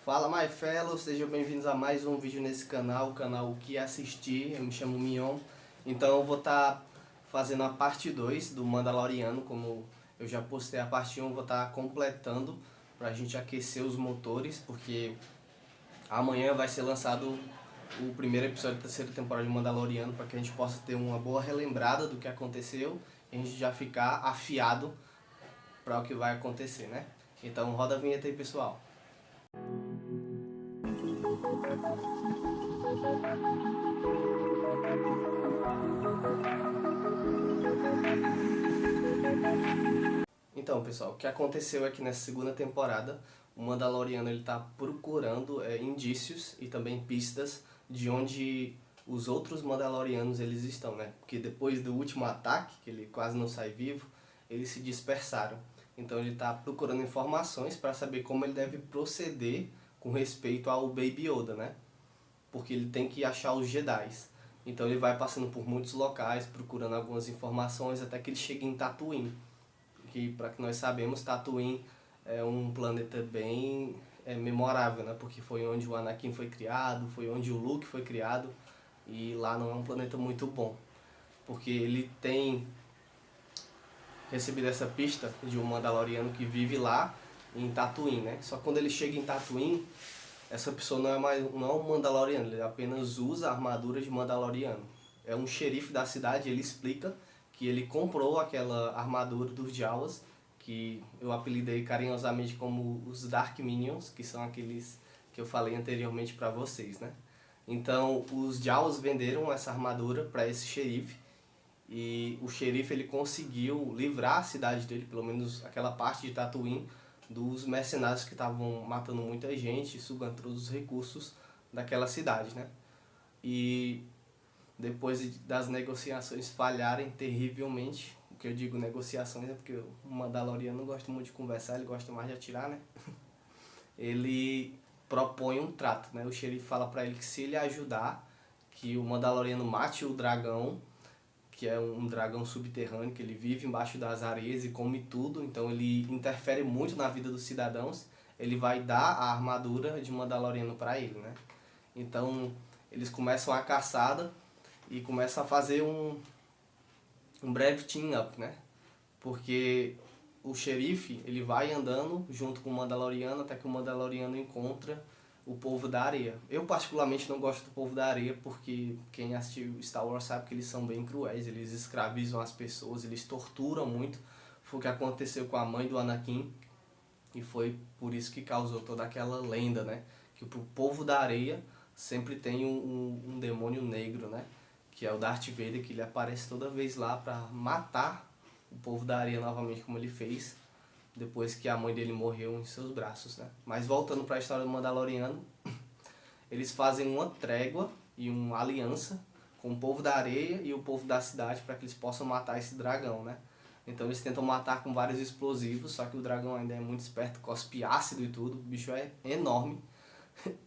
Fala My Fellow, sejam bem-vindos a mais um vídeo nesse canal, o canal O Que Assistir. Eu me chamo Mion, então eu vou estar fazendo a parte 2 do Mandaloriano. Como eu já postei a parte 1, vou estar completando pra gente aquecer os motores, porque amanhã vai ser lançado o primeiro episódio da terceira temporada de Mandaloriano, para que a gente possa ter uma boa relembrada do que aconteceu e a gente já ficar afiado para o que vai acontecer, né? Então roda a vinheta aí, pessoal. Então, pessoal, o que aconteceu é que nessa segunda temporada o Mandaloriano ele tá procurando indícios e também pistas de onde os outros Mandalorianos eles estão, né? Porque depois do último ataque, que ele quase não sai vivo, eles se dispersaram. Então ele está procurando informações para saber como ele deve proceder com respeito ao Baby Yoda, né? Porque ele tem que achar os Jedis. Então ele vai passando por muitos locais, procurando algumas informações, até que ele chega em Tatooine. Que, para que nós sabemos, Tatooine é um planeta bem memorável, né? Porque foi onde o Anakin foi criado, foi onde o Luke foi criado, e lá não é um planeta muito bom. Porque ele tem recebido essa pista de um Mandaloriano que vive lá em Tatooine, né? Só que quando ele chega em Tatooine, essa pessoa não é um Mandaloriano, ele apenas usa a armadura de Mandaloriano. É um xerife da cidade, ele explica que ele comprou aquela armadura dos Jawas, que eu apelidei carinhosamente como os Dark Minions, que são aqueles que eu falei anteriormente para vocês, né? Então, os Jawas venderam essa armadura para esse xerife, e o xerife ele conseguiu livrar a cidade dele, pelo menos aquela parte de Tatooine, dos mercenários que estavam matando muita gente, sugando todos os recursos daquela cidade, né? E depois das negociações falharem terrivelmente, o que eu digo negociações é porque o Mandaloriano não gosta muito de conversar, ele gosta mais de atirar, né? Ele propõe um trato, né? O xerife fala pra ele que se ele ajudar, que o Mandaloriano mate o dragão, que é um dragão subterrâneo, que ele vive embaixo das areias e come tudo, então ele interfere muito na vida dos cidadãos, ele vai dar a armadura de Mandaloriano para ele, né? Então eles começam a caçada e começam a fazer um breve team-up, né? Porque o xerife ele vai andando junto com o Mandaloriano até que o Mandaloriano encontra o povo da areia. Eu particularmente não gosto do povo da areia porque quem assistiu Star Wars sabe que eles são bem cruéis, eles escravizam as pessoas, eles torturam muito. Foi o que aconteceu com a mãe do Anakin e foi por isso que causou toda aquela lenda, né? Que o povo da areia sempre tem um demônio negro, né? Que é o Darth Vader, que ele aparece toda vez lá para matar o povo da areia novamente, como ele fez depois que a mãe dele morreu em seus braços, né? Mas voltando para a história do Mandaloriano, eles fazem uma trégua e uma aliança com o povo da areia e o povo da cidade para que eles possam matar esse dragão, né? Então eles tentam matar com vários explosivos, só que o dragão ainda é muito esperto, cospe ácido e tudo, o bicho é enorme.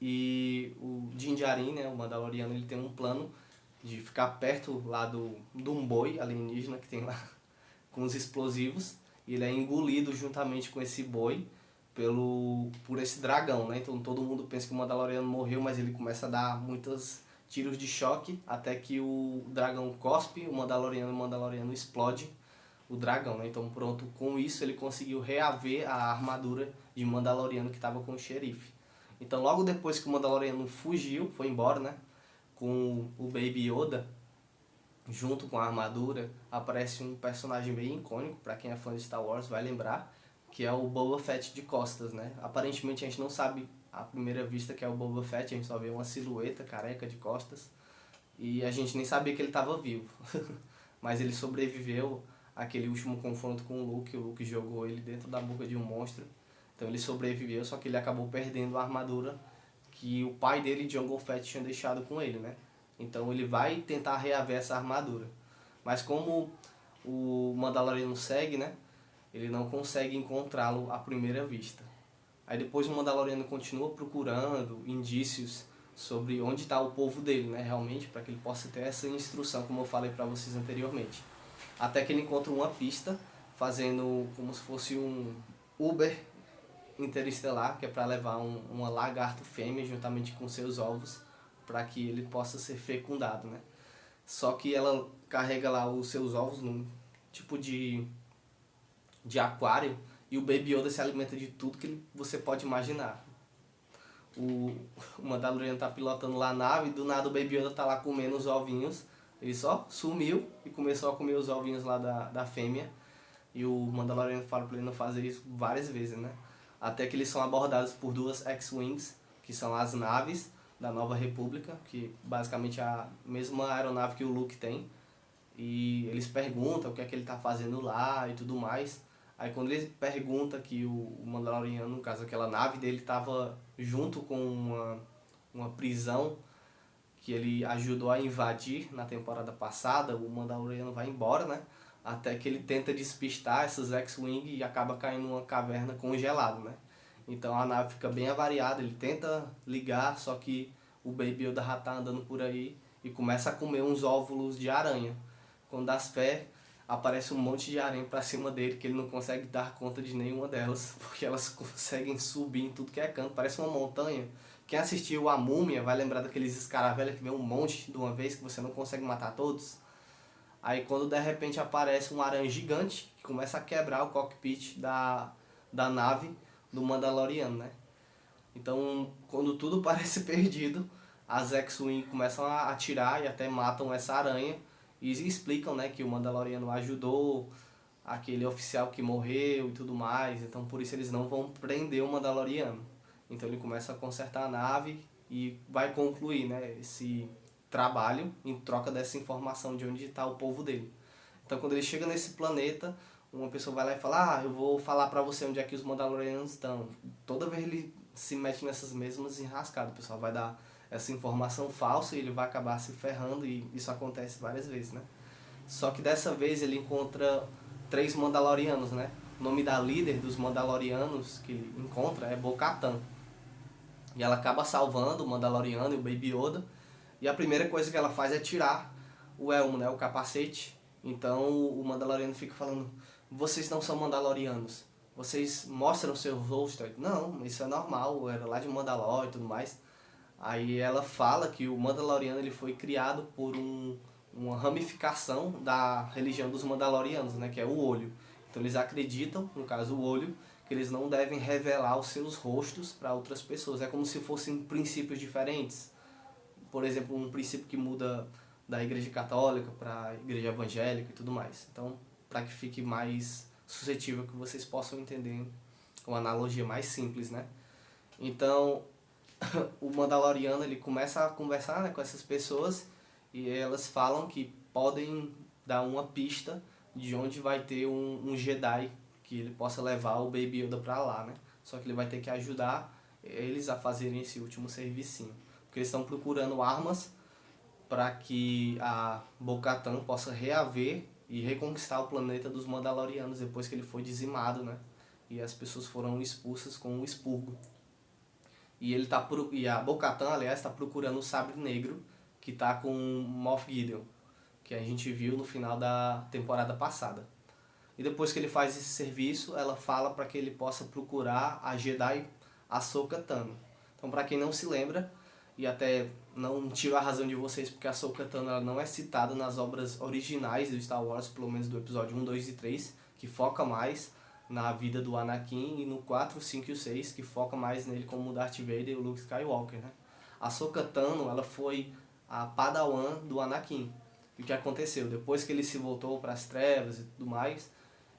E o Din Djarin, né, o Mandaloriano, ele tem um plano de ficar perto lá de um boi alienígena que tem lá com os explosivos, e ele é engolido juntamente com esse boi por esse dragão, né? Então todo mundo pensa que o Mandaloriano morreu, mas ele começa a dar muitos tiros de choque até que o dragão cospe o Mandaloriano explode o dragão, né? Então pronto, com isso ele conseguiu reaver a armadura de Mandaloriano que estava com o xerife. Então logo depois que o Mandaloriano fugiu, foi embora, né? Com o Baby Yoda, junto com a armadura, aparece um personagem bem icônico, para quem é fã de Star Wars vai lembrar, que é o Boba Fett de costas, né? Aparentemente a gente não sabe à primeira vista que é o Boba Fett, a gente só vê uma silhueta careca de costas, e a gente nem sabia que ele estava vivo. Mas ele sobreviveu àquele último confronto com o Luke jogou ele dentro da boca de um monstro, então ele sobreviveu, só que ele acabou perdendo a armadura que o pai dele, Jango Fett, tinha deixado com ele, né? Então ele vai tentar reaver essa armadura. Mas como o Mandaloriano segue, né? Ele não consegue encontrá-lo à primeira vista. Aí depois o Mandaloriano continua procurando indícios sobre onde está o povo dele, né? Realmente, para que ele possa ter essa instrução, como eu falei para vocês anteriormente. Até que ele encontra uma pista, fazendo como se fosse um Uber interestelar, que é para levar uma lagarto fêmea juntamente com seus ovos, para que ele possa ser fecundado, né? Só que ela carrega lá os seus ovos num tipo de aquário, e o Baby Yoda se alimenta de tudo que você pode imaginar. O Mandaloriano tá pilotando lá a nave e do nada o Baby Yoda tá lá comendo os ovinhos. Ele só sumiu e começou a comer os ovinhos lá da fêmea. E o Mandaloriano fala pra ele não fazer isso várias vezes, né? Até que eles são abordados por duas X-Wings, que são as naves da Nova República, que basicamente é a mesma aeronave que o Luke tem. E eles perguntam o que é que ele tá fazendo lá e tudo mais. Aí quando ele pergunta que o Mandaloriano, no caso aquela nave dele, estava junto com uma prisão que ele ajudou a invadir na temporada passada, o Mandaloriano vai embora, né? Até que ele tenta despistar essas X-Wing e acaba caindo numa caverna congelada, né? Então a nave fica bem avariada, ele tenta ligar, só que o Baby Yoda já tá andando por aí e começa a comer uns óvulos de aranha. Quando dá fé, aparece um monte de aranha pra cima dele que ele não consegue dar conta de nenhuma delas, porque elas conseguem subir em tudo que é canto, parece uma montanha. Quem assistiu A Múmia vai lembrar daqueles escaravelhos que vem um monte de uma vez que você não consegue matar todos. Aí quando de repente aparece um aranha gigante que começa a quebrar o cockpit da nave do Mandaloriano, né? Então, quando tudo parece perdido, as X-Wing começam a atirar e até matam essa aranha e explicam, né, que o Mandaloriano ajudou aquele oficial que morreu e tudo mais, então por isso eles não vão prender o Mandaloriano. Então ele começa a consertar a nave e vai concluir, né, esse trabalho em troca dessa informação de onde está o povo dele. Então quando ele chega nesse planeta, uma pessoa vai lá e fala, eu vou falar pra você onde é que os Mandalorianos estão. Toda vez ele se mete nessas mesmas enrascadas, o pessoal vai dar essa informação falsa e ele vai acabar se ferrando, e isso acontece várias vezes, né? Só que dessa vez ele encontra 3 Mandalorianos, né? O nome da líder dos Mandalorianos que ele encontra é Bo-Katan. E ela acaba salvando o Mandaloriano e o Baby Yoda. E a primeira coisa que ela faz é tirar o elmo, né? O capacete. Então o Mandaloriano fica falando, vocês não são Mandalorianos. Vocês mostram seu rosto. Não, isso é normal, era lá de Mandalore e tudo mais. Aí ela fala que o Mandaloriano ele foi criado por uma ramificação da religião dos Mandalorianos, né, que é o olho. Então eles acreditam, no caso o olho, que eles não devem revelar os seus rostos para outras pessoas. É como se fossem princípios diferentes. Por exemplo, um princípio que muda da igreja católica para a igreja evangélica e tudo mais. Então, para que fique mais suscetível, que vocês possam entender uma analogia mais simples, né? Então, o Mandaloriano ele começa a conversar, né, com essas pessoas e elas falam que podem dar uma pista de onde vai ter um Jedi que ele possa levar o Baby Yoda pra lá, né? Só que ele vai ter que ajudar eles a fazerem esse último servicinho, porque eles estão procurando armas para que a Bo-Katan possa reaver e reconquistar o planeta dos Mandalorianos depois que ele foi dizimado, né? E as pessoas foram expulsas com o expurgo. E a Bo-Katan, aliás, está procurando o Sabre Negro, que está com Moff Gideon, que a gente viu no final da temporada passada. E depois que ele faz esse serviço, ela fala para que ele possa procurar a Jedi Ahsoka Tano. Então, para quem não se lembra, e até não tiro a razão de vocês, porque a Ahsoka Tano ela não é citada nas obras originais do Star Wars, pelo menos do episódio 1, 2 e 3, que foca mais na vida do Anakin, e no 4, 5 e 6, que foca mais nele como Darth Vader e o Luke Skywalker, né? A Ahsoka Tano, ela foi a Padawan do Anakin. E o que aconteceu? Depois que ele se voltou para as trevas e tudo mais,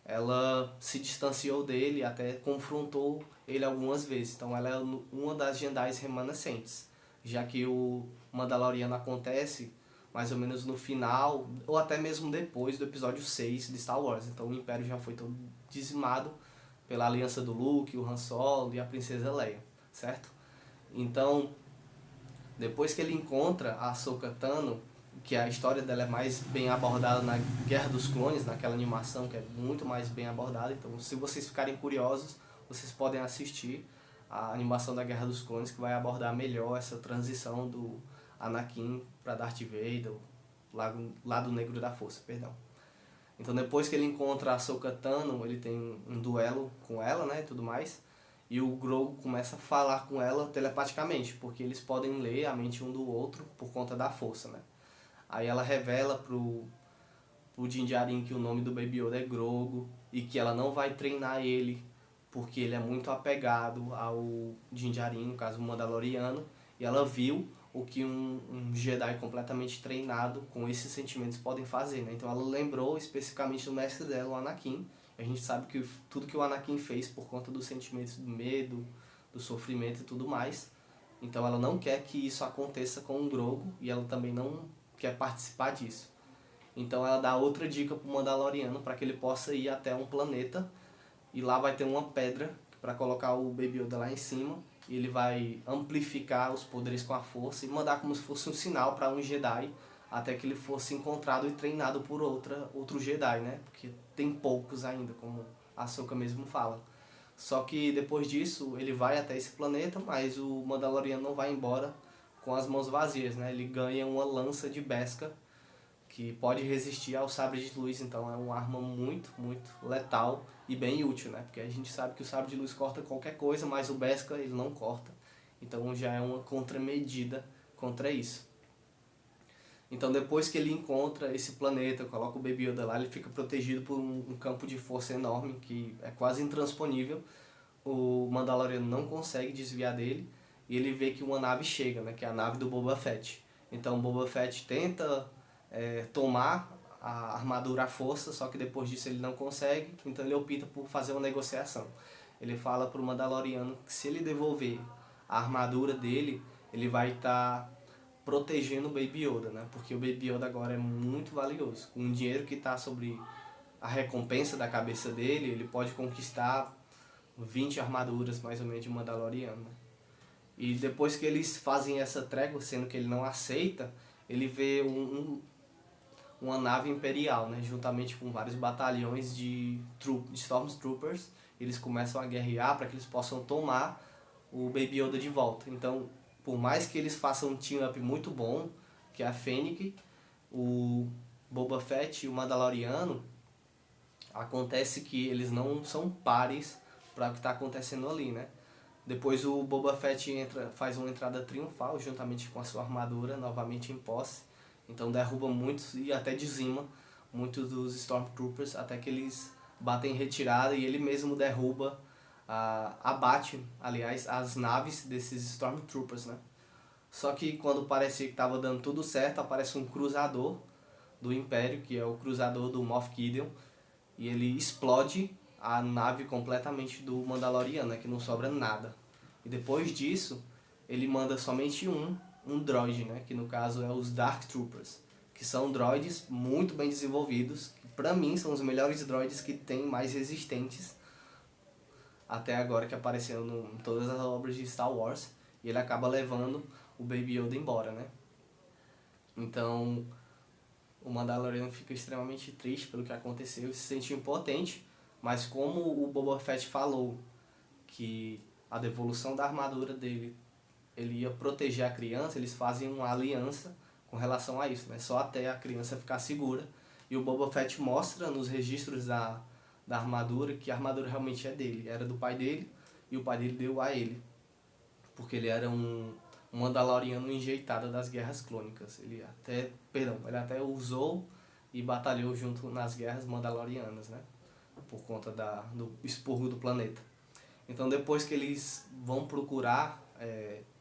ela se distanciou dele, até confrontou ele algumas vezes. Então ela é uma das Jedi remanescentes, já que o Mandaloriano acontece mais ou menos no final, ou até mesmo depois do episódio 6 de Star Wars. Então o Império já foi todo dizimado pela aliança do Luke, o Han Solo e a Princesa Leia, certo? Então, depois que ele encontra a Ahsoka Tano, que a história dela é mais bem abordada na Guerra dos Clones, naquela animação que é muito mais bem abordada. Então, se vocês ficarem curiosos, vocês podem assistir a animação da Guerra dos Clones, que vai abordar melhor essa transição do Anakin para Darth Vader, o lado negro da força, perdão. Então depois que ele encontra a Ahsoka Tano, ele tem um duelo com ela, né, e tudo mais. e o Grogu começa a falar com ela telepaticamente, porque eles podem ler a mente um do outro por conta da força, né? Aí ela revela pro Din Djarin que o nome do Baby Yoda é Grogu e que ela não vai treinar ele porque ele é muito apegado ao Din Djarin, no caso o Mandaloriano, e ela viu o que um Jedi completamente treinado com esses sentimentos podem fazer, né? Então ela lembrou especificamente do mestre dela, o Anakin. A gente sabe que tudo que o Anakin fez por conta dos sentimentos do medo, do sofrimento e tudo mais. Então ela não quer que isso aconteça com o Grogu e ela também não quer participar disso. Então ela dá outra dica pro Mandaloriano para que ele possa ir até um planeta e lá vai ter uma pedra para colocar o Baby Yoda lá em cima e ele vai amplificar os poderes com a força e mandar como se fosse um sinal para um Jedi até que ele fosse encontrado e treinado por outro Jedi, né? Porque tem poucos ainda, como a Ahsoka mesmo fala. Só que depois disso ele vai até esse planeta, mas o Mandaloriano não vai embora com as mãos vazias, né? Ele ganha uma lança de Beskar que pode resistir ao sabre de luz, então é uma arma muito, muito letal e bem útil, né? Porque a gente sabe que o sabre de luz corta qualquer coisa, mas o Beskar ele não corta. Então já é uma contramedida contra isso. Então depois que ele encontra esse planeta, coloca o Baby Yoda lá, ele fica protegido por um campo de força enorme que é quase intransponível. O Mandaloriano não consegue desviar dele e ele vê que uma nave chega, né? Que é a nave do Boba Fett. Então o Boba Fett tenta tomar a armadura à força, só que depois disso ele não consegue, então ele opta por fazer uma negociação. Ele fala para o Mandaloriano que se ele devolver a armadura dele, ele vai estar protegendo o Baby Yoda, né? Porque o Baby Yoda agora é muito valioso. Com o dinheiro que está sobre a recompensa da cabeça dele, ele pode conquistar 20 armaduras mais ou menos de Mandaloriano. E depois que eles fazem essa trégua, sendo que ele não aceita, ele vê uma nave imperial, né, juntamente com vários batalhões de Stormtroopers. Eles começam a guerrear para que eles possam tomar o Baby Yoda de volta. Então, por mais que eles façam um team-up muito bom, que é a Fennec, o Boba Fett e o Mandaloriano, acontece que eles não são pares para o que está acontecendo ali, né? Depois o Boba Fett faz uma entrada triunfal, juntamente com a sua armadura, novamente em posse. Então derruba muitos e até dizima muitos dos Stormtroopers, até que eles batem em retirada e ele mesmo derruba, abate, aliás, as naves desses Stormtroopers, né? Só que quando parecia que estava dando tudo certo, aparece um cruzador do Império, que é o cruzador do Moff Gideon, e ele explode a nave completamente do Mandaloriano, né, que não sobra nada. E depois disso, ele manda somente um droid, né, que no caso é os Dark Troopers, que são droids muito bem desenvolvidos, que pra mim são os melhores droids que tem mais resistentes até agora que apareceram em todas as obras de Star Wars, e ele acaba levando o Baby Yoda embora, né? Então, o Mandaloriano fica extremamente triste pelo que aconteceu e se sente impotente, mas como o Boba Fett falou que a devolução da armadura dele ele ia proteger a criança, eles fazem uma aliança com relação a isso, né? Só até a criança ficar segura. E o Boba Fett mostra nos registros da armadura que a armadura realmente é dele, era do pai dele e o pai dele deu a ele, porque ele era um Mandaloriano enjeitado das guerras clônicas. Ele até usou e batalhou junto nas guerras mandalorianas, né? Por conta do expurgo do planeta. Então depois que eles vão procurar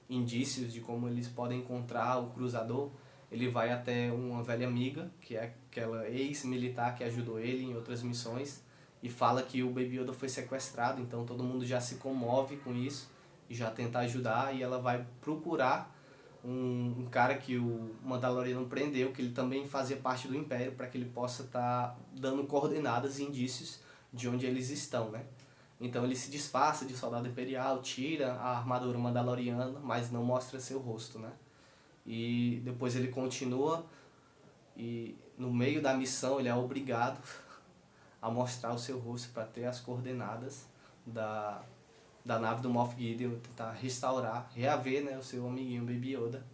indícios de como eles podem encontrar o cruzador, ele vai até uma velha amiga, que é aquela ex-militar que ajudou ele em outras missões, e fala que o Baby Yoda foi sequestrado, então todo mundo já se comove com isso e já tenta ajudar, e ela vai procurar um cara que o Mandaloriano prendeu, que ele também fazia parte do Império, para que ele possa estar dando coordenadas e indícios de onde eles estão, né? Então ele se disfarça de soldado imperial, tira a armadura mandaloriana, mas não mostra seu rosto, né? E depois ele continua e no meio da missão ele é obrigado a mostrar o seu rosto para ter as coordenadas da nave do Moff Gideon, tentar restaurar, reaver, né, o seu amiguinho Baby Yoda.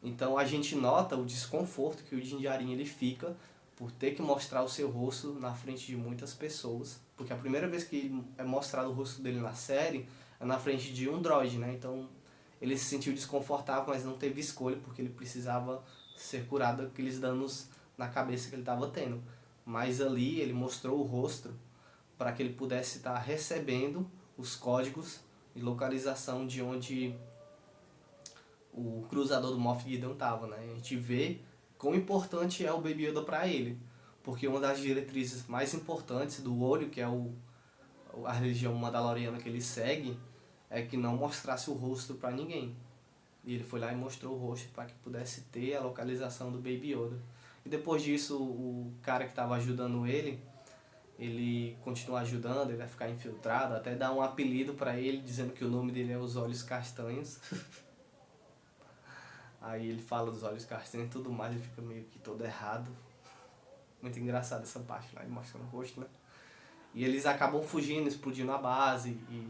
Então a gente nota o desconforto que o Din Djarin ele fica por ter que mostrar o seu rosto na frente de muitas pessoas, porque a primeira vez que é mostrado o rosto dele na série é na frente de um droid, né? Então ele se sentiu desconfortável, mas não teve escolha, porque ele precisava ser curado daqueles danos na cabeça que ele estava tendo. Mas ali ele mostrou o rosto para que ele pudesse estar recebendo os códigos de localização de onde o cruzador do Moff Gideon estava, né? A gente vê quão importante é o Baby Yoda para ele, porque uma das diretrizes mais importantes do olho, que é a religião mandaloriana que ele segue, é que não mostrasse o rosto para ninguém. E ele foi lá e mostrou o rosto para que pudesse ter a localização do Baby Yoda. E depois disso, o cara que estava ajudando ele continua ajudando, ele vai ficar infiltrado, até dá um apelido para ele, dizendo que o nome dele é Os Olhos Castanhos. Aí ele fala dos olhos castanhos e tudo mais, ele fica meio que todo errado. Muito engraçado essa parte lá, ele mostrando o rosto, né? E eles acabam fugindo, explodindo a base e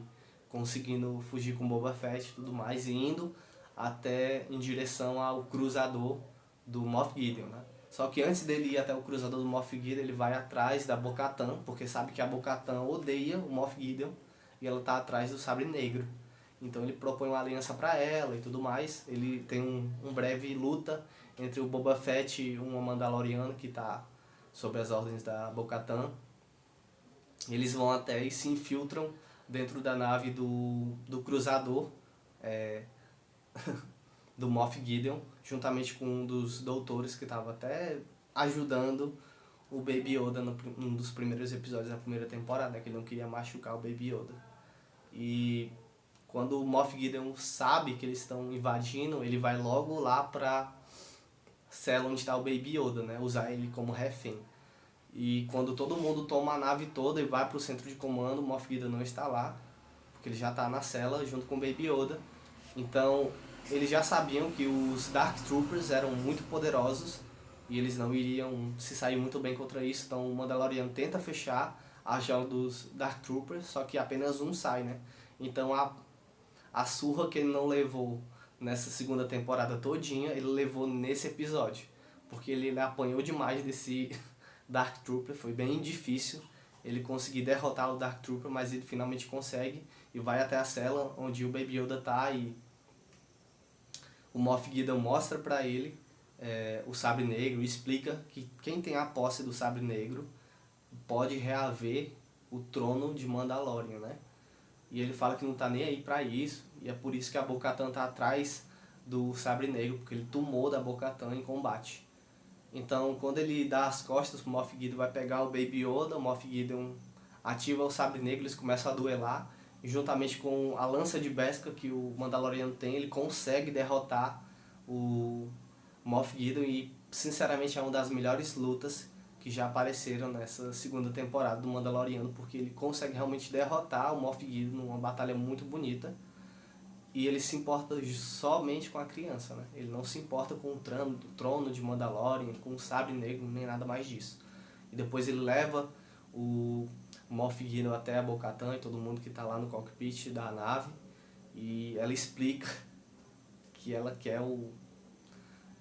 conseguindo fugir com Boba Fett e tudo mais, e indo até em direção ao cruzador do Moff Gideon, né? Só que antes dele ir até o cruzador do Moff Gideon, ele vai atrás da Bo-Katan, porque sabe que a Bo-Katan odeia o Moff Gideon e ela tá atrás do Sabre Negro. Então ele propõe uma aliança para ela e tudo mais. Ele tem um breve luta entre o Boba Fett e um Mandaloriano que está sob as ordens da Bo-Katan. Eles vão até e se infiltram dentro da nave do cruzador do Moff Gideon, juntamente com um dos doutores que estava até ajudando o Baby Yoda num dos primeiros episódios da primeira temporada, né, que ele não queria machucar o Baby Yoda. E quando o Moff Gideon sabe que eles estão invadindo, ele vai logo lá pra cela onde está o Baby Yoda, né? Usar ele como refém. E quando todo mundo toma a nave toda e vai pro centro de comando, o Moff Gideon não está lá, porque ele já está na cela junto com o Baby Yoda. Então, eles já sabiam que os Dark Troopers eram muito poderosos e eles não iriam se sair muito bem contra isso. Então, o Mandaloriano tenta fechar a jaula dos Dark Troopers, só que apenas um sai, né? Então, a surra que ele não levou nessa segunda temporada todinha, ele levou nesse episódio. Porque ele apanhou demais desse Dark Trooper, foi bem difícil ele conseguir derrotar o Dark Trooper, mas ele finalmente consegue e vai até a cela onde o Baby Yoda tá e o Moff Gideon mostra pra ele o Sabre Negro e explica que quem tem a posse do Sabre Negro pode reaver o trono de Mandalorian, né? E ele fala que não tá nem aí pra isso, e é por isso que a Bo-Katan tá atrás do Sabre Negro, porque ele tomou da Bo-Katan em combate. Então, quando ele dá as costas pro Moff Gideon, vai pegar o Baby Yoda, o Moff Gideon ativa o Sabre Negro, eles começam a duelar, e juntamente com a lança de Beskar que o Mandaloriano tem, ele consegue derrotar o Moff Gideon, e sinceramente é uma das melhores lutas que já apareceram nessa segunda temporada do Mandaloriano, porque ele consegue realmente derrotar o Moff Gideon numa batalha muito bonita. E ele se importa somente com a criança, né? Ele não se importa com o trono de Mandalorian, com o Sabre Negro, nem nada mais disso. E depois ele leva o Moff Gideon até a Bo-Katan e todo mundo que está lá no cockpit da nave. E ela explica que ela quer o...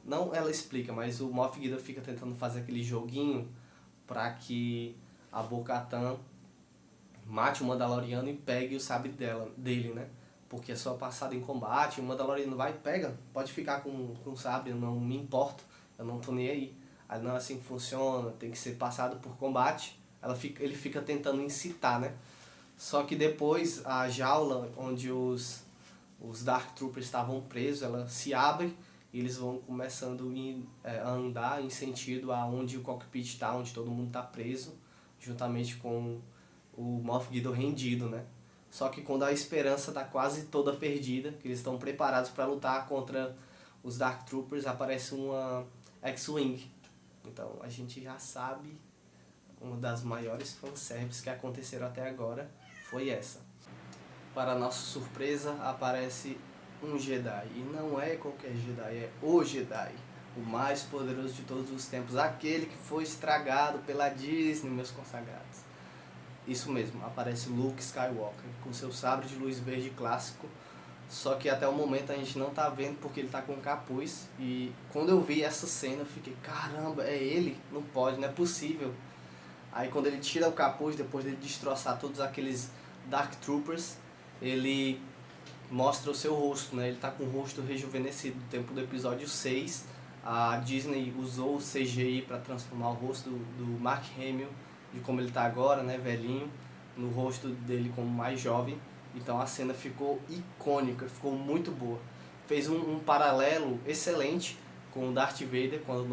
Não ela explica, mas o Moff Gideon fica tentando fazer aquele joguinho para que a Bo-Katan mate o Mandaloriano e pegue o sabre dele, né? Porque é só passado em combate, o Mandaloriano vai e pega, pode ficar com o sabre, eu não me importo, eu não tô nem aí. Aí não é assim que funciona, tem que ser passado por combate. Ele fica tentando incitar, né? Só que depois a jaula onde os Dark Troopers estavam presos, ela se abre e eles vão começando a andar em sentido a onde o cockpit está, onde todo mundo está preso, juntamente com o Moff Gideon rendido, né? Só que quando a esperança está quase toda perdida, que eles estão preparados para lutar contra os Dark Troopers, aparece uma X-Wing. Então a gente já sabe, uma das maiores fanservices que aconteceram até agora foi essa. Para nossa surpresa, aparece um Jedi. E não é qualquer Jedi, é o Jedi. O mais poderoso de todos os tempos. Aquele que foi estragado pela Disney, meus consagrados. Isso mesmo, aparece Luke Skywalker com seu sabre de luz verde clássico, só que até o momento a gente não tá vendo porque ele tá com capuz. E quando eu vi essa cena eu fiquei, caramba, é ele? Não pode, não é possível. Aí quando ele tira o capuz, depois de destroçar todos aqueles Dark Troopers, ele mostra o seu rosto, né? Ele tá com o rosto rejuvenescido. No tempo do episódio 6, a Disney usou o CGI para transformar o rosto do Mark Hamill, de como ele tá agora, né, velhinho, no rosto dele como mais jovem. Então a cena ficou icônica, ficou muito boa. Fez um paralelo excelente com o Darth Vader, quando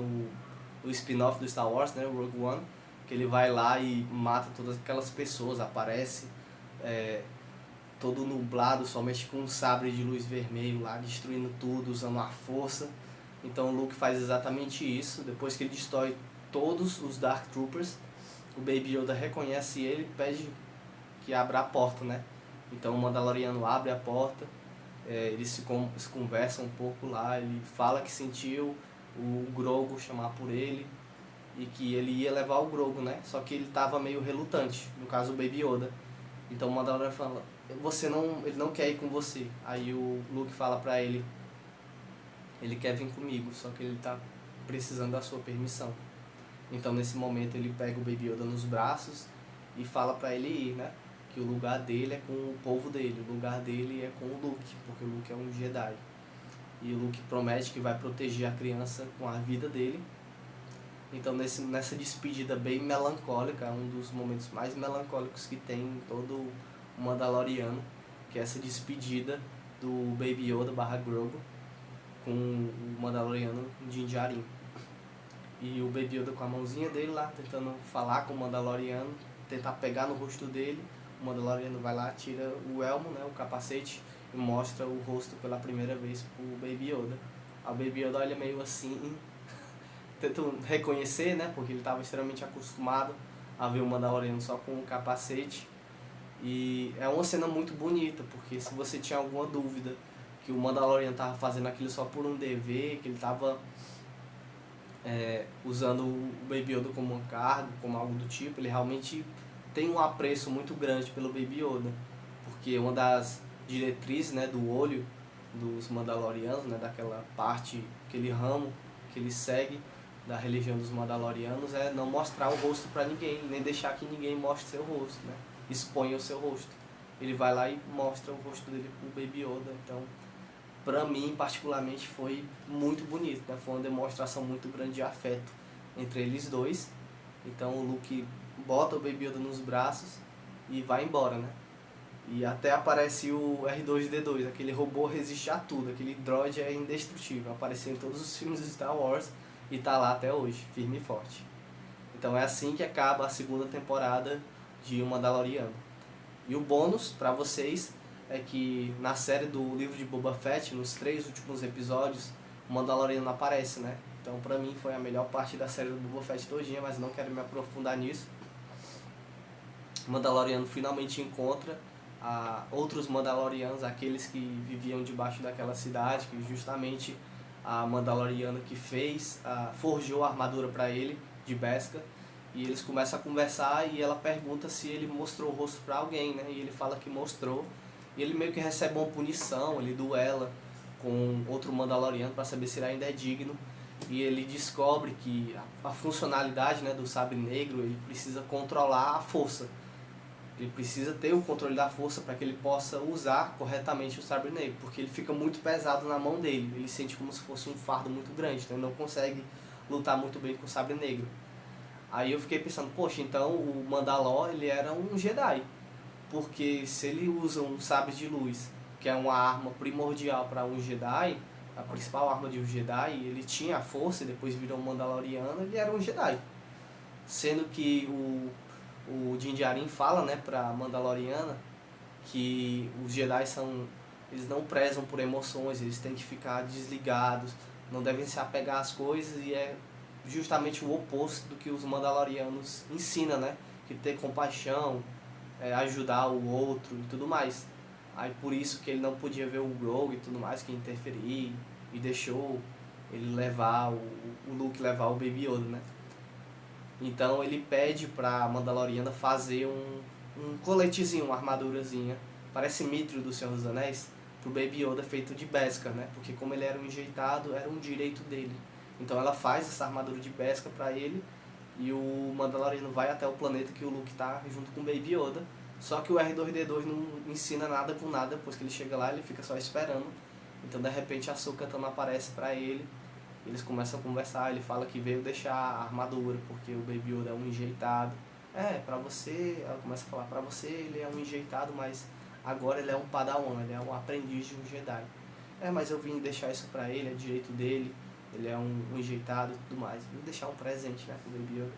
no spin-off do Star Wars, né, o Rogue One, que ele vai lá e mata todas aquelas pessoas, aparece todo nublado, somente com um sabre de luz vermelho lá, destruindo tudo, usando a força. Então o Luke faz exatamente isso. Depois que ele destrói todos os Dark Troopers, o Baby Yoda reconhece ele e pede que abra a porta, né? Então o Mandaloriano abre a porta, eles se conversam um pouco lá, ele fala que sentiu o Grogu chamar por ele e que ele ia levar o Grogu, né? Só que ele estava meio relutante, no caso o Baby Yoda. Então o Mandaloriano fala, ele não quer ir com você. Aí o Luke fala pra ele quer vir comigo, só que ele tá precisando da sua permissão. Então nesse momento ele pega o Baby Yoda nos braços e fala pra ele ir, né? Que o lugar dele é com o povo dele, o lugar dele é com o Luke, porque o Luke é um Jedi. E o Luke promete que vai proteger a criança com a vida dele. Então nessa despedida bem melancólica, um dos momentos mais melancólicos que tem em todo o Mandaloriano, que é essa despedida do Baby Yoda / Grogu com o Mandaloriano Din Djarin. E o Baby Yoda com a mãozinha dele lá, tentando falar com o Mandaloriano, tentar pegar no rosto dele. O Mandaloriano vai lá, tira o elmo, né, o capacete, e mostra o rosto pela primeira vez pro Baby Yoda. O Baby Yoda olha meio assim, tenta reconhecer, né, porque ele estava extremamente acostumado a ver o Mandaloriano só com o capacete. E é uma cena muito bonita, porque se você tinha alguma dúvida que o Mandaloriano estava fazendo aquilo só por um dever, que ele estava usando o Baby Yoda como um cargo, como algo do tipo, ele realmente tem um apreço muito grande pelo Baby Yoda, porque uma das diretrizes, né, do olho dos Mandalorianos, né, daquela parte, aquele ramo que ele segue da religião dos Mandalorianos, é não mostrar o rosto para ninguém, nem deixar que ninguém mostre seu rosto, né, exponha o seu rosto. Ele vai lá e mostra o rosto dele pro Baby Yoda. Então, pra mim, particularmente, foi muito bonito, né? Foi uma demonstração muito grande de afeto entre eles dois. Então o Luke bota o Baby Yoda nos braços e vai embora, né? E até aparece o R2-D2, aquele robô resiste a tudo, aquele droid é indestrutível, apareceu em todos os filmes de Star Wars e tá lá até hoje, firme e forte. Então é assim que acaba a segunda temporada de O Mandaloriano. E o bônus pra vocês é que na série do livro de Boba Fett, nos 3 últimos episódios, o Mandaloriano aparece, né? Então pra mim foi a melhor parte da série do Boba Fett todinha, mas não quero me aprofundar nisso. O Mandaloriano finalmente encontra outros Mandalorianos, aqueles que viviam debaixo daquela cidade, que justamente a Mandaloriana que forjou a armadura para ele, de Beskar. E eles começam a conversar e ela pergunta se ele mostrou o rosto para alguém, né? E ele fala que mostrou. E ele meio que recebe uma punição, ele duela com outro Mandaloriano para saber se ele ainda é digno. E ele descobre que a funcionalidade, né, do sabre negro, ele precisa controlar a força. Ele precisa ter o controle da força para que ele possa usar corretamente o sabre negro, porque ele fica muito pesado na mão dele. Ele sente como se fosse um fardo muito grande, então ele não consegue lutar muito bem com o sabre negro. Aí eu fiquei pensando, poxa, então o Mandalor, ele era um Jedi, porque se ele usa um sabre de luz, que é uma arma primordial para um Jedi, a principal arma de um Jedi, ele tinha a força e depois virou um Mandaloriano, ele era um Jedi. Sendo que o Din Djarin fala, né, pra Mandaloriana que os Jedi eles não prezam por emoções, eles têm que ficar desligados, não devem se apegar às coisas, e é justamente o oposto do que os Mandalorianos ensinam, né? Que ter compaixão, ajudar o outro e tudo mais. Aí por isso que ele não podia ver o Grogu e tudo mais, que interferir, e deixou ele levar, o Luke levar o Baby Yoda, né? Então ele pede pra Mandaloriana fazer um coletezinho, uma armadurazinha, parece Mithril do Senhor dos Anéis, pro Baby Yoda feito de Beskar, né? Porque como ele era um enjeitado, era um direito dele. Então ela faz essa armadura de Beskar pra ele, e o Mandaloriano vai até o planeta que o Luke tá junto com o Baby Yoda, Só que o R2-D2 não ensina nada com nada, depois que ele chega lá ele fica só esperando. Então de repente a Ahsoka-Tano aparece pra ele, eles começam a conversar, ele fala que veio deixar a armadura, porque o Baby Yoda é um enjeitado. Pra você, ela começa a falar, pra você ele é um enjeitado, mas agora ele é um padawan, ele é um aprendiz de um Jedi. Mas eu vim deixar isso pra ele, é direito dele, ele é um enjeitado e tudo mais. Vim deixar um presente, né, pro Baby Yoda.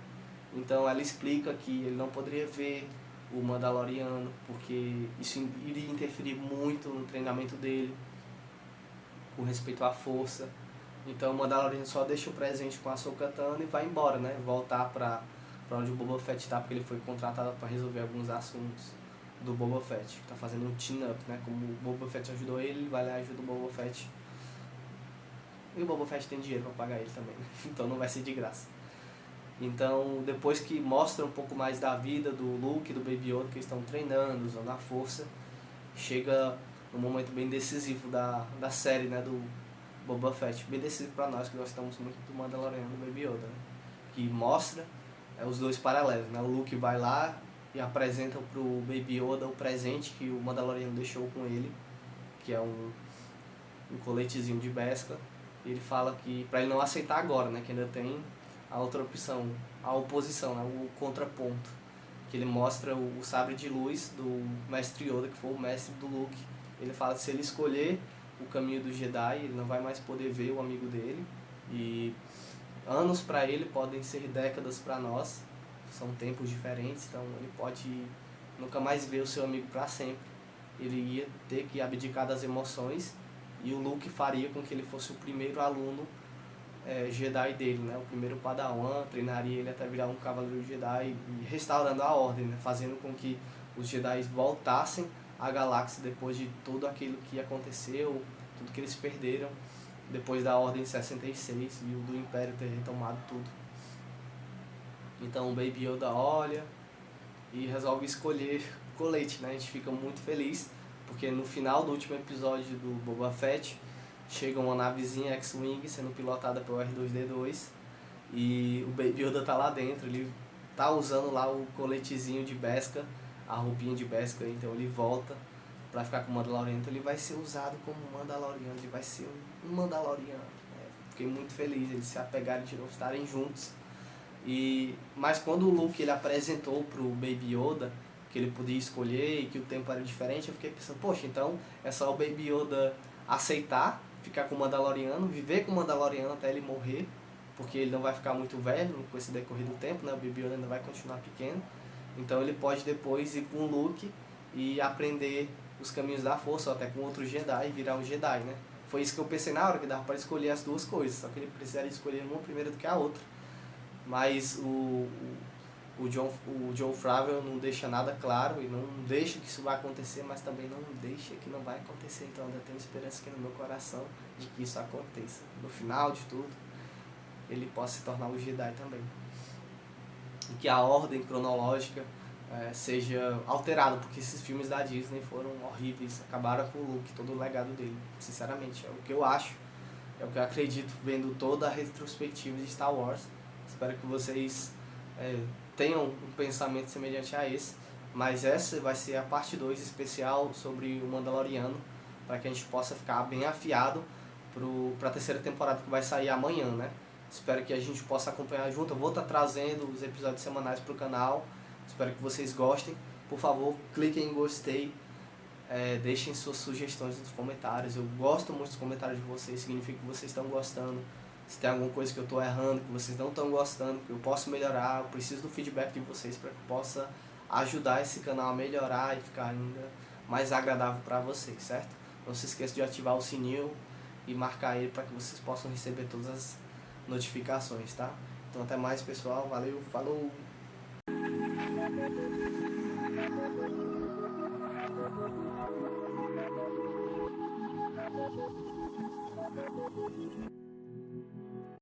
Então ela explica que ele não poderia ver o Mandaloriano, porque isso iria interferir muito no treinamento dele, com respeito à força. Então o Mandaloriano só deixa o presente com a Ahsoka-Tano e vai embora, né? Voltar pra onde o Boba Fett tá, porque ele foi contratado para resolver alguns assuntos do Boba Fett. Tá fazendo um team-up, né? Como o Boba Fett ajudou ele vai lá e ajuda o Boba Fett. E o Boba Fett tem dinheiro para pagar ele também, né? Então não vai ser de graça. Então, depois que mostra um pouco mais da vida do Luke e do Baby Yoda, que eles estão treinando, usando a força, chega um momento bem decisivo da série, né, do Boba Fett, bem decisivo pra nós, que gostamos muito do Mandaloriano e do Baby Yoda, né, que mostra os dois paralelos, né, o Luke vai lá e apresenta pro Baby Yoda o presente que o Mandaloriano deixou com ele, que é um coletezinho de Beskar, e ele fala que, pra ele não aceitar agora, né, que ainda tem a outra opção, a oposição, né, o contraponto, que ele mostra o sabre de luz do Mestre Yoda, que foi o mestre do Luke. Ele fala que se ele escolher o caminho do Jedi, ele não vai mais poder ver o amigo dele, e anos para ele podem ser décadas para nós, são tempos diferentes, então ele pode nunca mais ver o seu amigo para sempre. Ele ia ter que abdicar das emoções, e o Luke faria com que ele fosse o primeiro aluno Jedi dele, né? O primeiro Padawan, treinaria ele até virar um Cavaleiro Jedi, e restaurando a ordem, né? Fazendo com que os Jedi voltassem à galáxia depois de tudo aquilo que aconteceu, tudo que eles perderam depois da Ordem 66 e o do Império ter retomado tudo. Então o Baby Yoda olha e resolve escolher o colete, né? A gente fica muito feliz, porque no final do último episódio do Boba Fett, chega uma navezinha X-Wing sendo pilotada pelo R2-D2 e o Baby Yoda tá lá dentro, ele tá usando lá o coletezinho de Beskar, a roupinha de Beskar, então ele volta pra ficar com o Mandaloriano, então ele vai ser usado como Mandaloriano, ele vai ser um Mandaloriano. Fiquei muito feliz eles se apegarem de novo, estarem juntos. Mas quando o Luke ele apresentou pro Baby Yoda que ele podia escolher e que o tempo era diferente, eu fiquei pensando, poxa, então é só o Baby Yoda aceitar, ficar com o Mandaloriano, viver com o Mandaloriano até ele morrer, porque ele não vai ficar muito velho com esse decorrer do tempo, né? O Baby Yoda ainda vai continuar pequeno, então ele pode depois ir com o Luke e aprender os caminhos da força, ou até com outro Jedi, e virar um Jedi, né? Foi isso que eu pensei na hora, que dava para escolher as duas coisas, só que ele precisaria escolher uma primeiro do que a outra. Mas o Jon Favreau não deixa nada claro, e não deixa que isso vai acontecer, mas também não deixa que não vai acontecer. Então ainda tenho esperança aqui no meu coração de que isso aconteça. No final de tudo, ele possa se tornar um Jedi também. E que a ordem cronológica seja alterada, porque esses filmes da Disney foram horríveis, acabaram com o Luke, todo o legado dele. Sinceramente, é o que eu acho, é o que eu acredito vendo toda a retrospectiva de Star Wars. Espero que vocês tenham um pensamento semelhante a esse, mas essa vai ser a parte 2 especial sobre o Mandaloriano, para que a gente possa ficar bem afiado para a terceira temporada que vai sair amanhã, né? Espero que a gente possa acompanhar junto. Eu vou estar trazendo os episódios semanais para o canal, espero que vocês gostem. Por favor, cliquem em gostei, deixem suas sugestões nos comentários. Eu gosto muito dos comentários de vocês, significa que vocês estão gostando. Se tem alguma coisa que eu estou errando, que vocês não estão gostando, que eu posso melhorar, eu preciso do feedback de vocês para que eu possa ajudar esse canal a melhorar e ficar ainda mais agradável para vocês, certo? Não se esqueça de ativar o sininho e marcar ele para que vocês possam receber todas as notificações, tá? Então até mais, pessoal, valeu, falou!